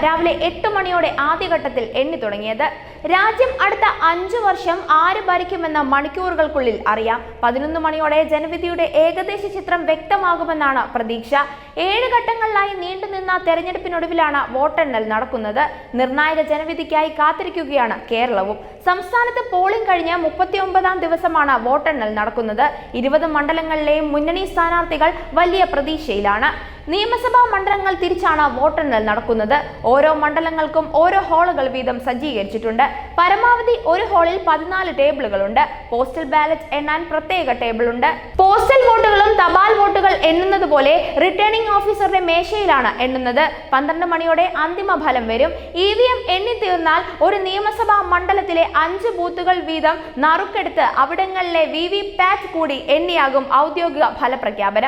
രാവിലെ 8 മണിയോടെ ആദ്യഘട്ടത്തിൽ എണ്ണി തുടങ്ങിയത്. രാജ്യം അടുത്ത 5 വർഷം ആര് ഭരിക്കുമെന്ന് മണിക്കൂറുകൾക്കുള്ളിൽ അറിയാം. 11 മണിയോടെ ജനവിധിയുടെ ഏകദേശ ചിത്രം വ്യക്തമാകുമെന്നാണ് പ്രതീക്ഷ. 7 ഘട്ടങ്ങളിലായി നീണ്ടുനിന്ന തെരഞ്ഞെടുപ്പിനൊടുവിലാണ് വോട്ടെണ്ണൽ നടക്കുന്നത്. നിർണായക ജനവിധിക്കായി കാത്തിരിക്കുകയാണ് കേരളവും. സംസ്ഥാനത്ത് പോളിംഗ് കഴിഞ്ഞ് 39ാം ദിവസമാണ് വോട്ടെണ്ണൽ നടക്കുന്നത്. 20 മണ്ഡലങ്ങളിലെയും മുന്നണി സ്ഥാനാർത്ഥികൾ വലിയ പ്രതീക്ഷയിലാണ്. നിയമസഭാ മണ്ഡലങ്ങൾ തിരിച്ചാണ് വോട്ടെണ്ണൽ നടക്കുന്നത്. ഓരോ മണ്ഡലങ്ങൾക്കും ഓരോ ഹാളുകൾ വീതം സജ്ജീകരിച്ചിട്ടുണ്ട്. പരമാവധി ഒരു ഹാളിൽ 14 ടേബിളുകളുണ്ട്. പോസ്റ്റൽ ബാലറ്റ് എണ്ണാൻ പ്രത്യേക ടേബിളുണ്ട്. പോസ്റ്റൽ വോട്ടുകളും തപാൽ വോട്ടുകൾ എണ്ണുന്നത് പോലെ റിട്ടേണിംഗ് ഓഫീസറുടെ മേശയിലാണ് എണ്ണുന്നത്. 12 മണിയോടെ അന്തിമ ഫലം വരും. EVM എണ്ണി തീർന്നാൽ ഒരു നിയമസഭാ മണ്ഡലത്തിലെ 5 ബൂത്തുകൾ വീതം നറുക്കെടുത്ത് അവിടങ്ങളിലെ VVPAT കൂടി എണ്ണിയാകും ഔദ്യോഗിക ഫലപ്രഖ്യാപനം.